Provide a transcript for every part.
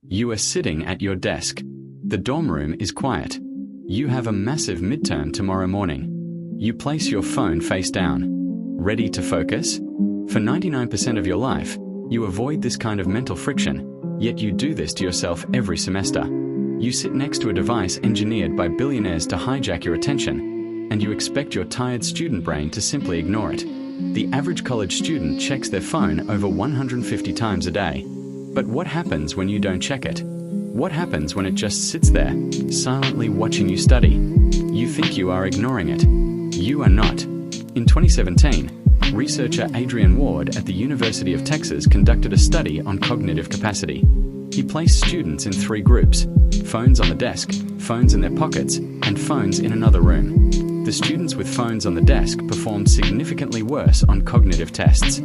You are sitting at your desk. The dorm room is quiet. You have a massive midterm tomorrow morning. You place your phone face down. Ready to focus? For 99% of your life, you avoid this kind of mental friction, yet you do this to yourself every semester. You sit next to a device engineered by billionaires to hijack your attention, and you expect your tired student brain to simply ignore it. The average college student checks their phone over 150 times a day. But what happens when you don't check it? What happens when it just sits there, silently watching you study? You think you are ignoring it. You are not. In 2017, researcher Adrian Ward at the University of Texas conducted a study on cognitive capacity. He placed students in 3 groups: phones on the desk, phones in their pockets, and phones in another room. The students with phones on the desk performed significantly worse on cognitive tests.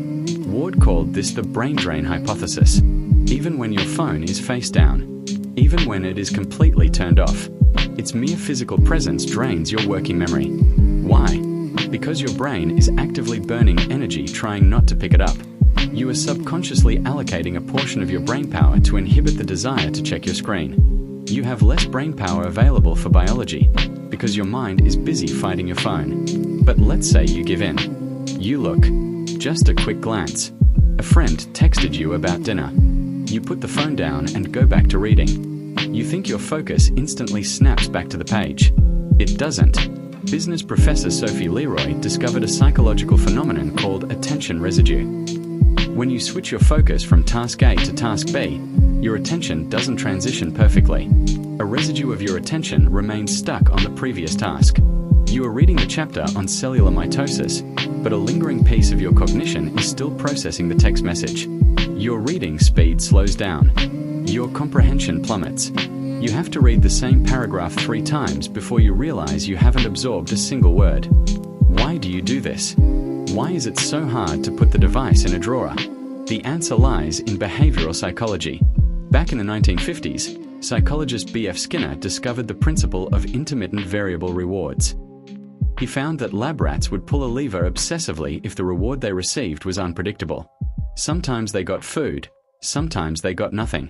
Ward called this the brain drain hypothesis. Even when your phone is face down, even when it is completely turned off, its mere physical presence drains your working memory. Why? Because your brain is actively burning energy trying not to pick it up. You are subconsciously allocating a portion of your brain power to inhibit the desire to check your screen. You have less brain power available for biology because your mind is busy fighting your phone. But let's say you give in. You look. Just a quick glance. A friend texted you about dinner. You put the phone down and go back to reading. You think your focus instantly snaps back to the page. It doesn't. Business professor Sophie Leroy discovered a psychological phenomenon called attention residue. When you switch your focus from task A to task B, your attention doesn't transition perfectly. A residue of your attention remains stuck on the previous task. You are reading the chapter on cellular mitosis, but a lingering piece of your cognition is still processing the text message. Your reading speed slows down. Your comprehension plummets. You have to read the same paragraph 3 times before you realize you haven't absorbed a single word. Why do you do this? Why is it so hard to put the device in a drawer? The answer lies in behavioral psychology. Back in the 1950s, psychologist B.F. Skinner discovered the principle of intermittent variable rewards. He found that lab rats would pull a lever obsessively if the reward they received was unpredictable. Sometimes they got food, sometimes they got nothing.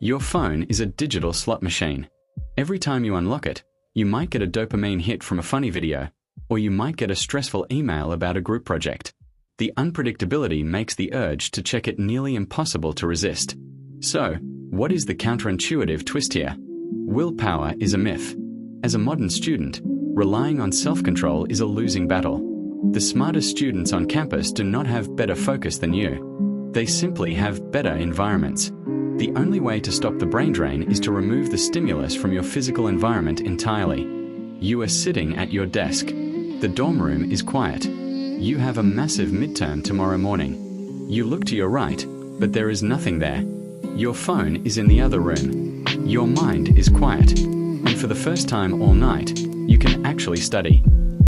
Your phone is a digital slot machine. Every time you unlock it, you might get a dopamine hit from a funny video, or you might get a stressful email about a group project. The unpredictability makes the urge to check it nearly impossible to resist. So, what is the counterintuitive twist here? Willpower is a myth. As a modern student, relying on self-control is a losing battle. The smartest students on campus do not have better focus than you. They simply have better environments. The only way to stop the brain drain is to remove the stimulus from your physical environment entirely. You are sitting at your desk. The dorm room is quiet. You have a massive midterm tomorrow morning. You look to your right, but there is nothing there. Your phone is in the other room. Your mind is quiet. And for the first time all night, you can actually study.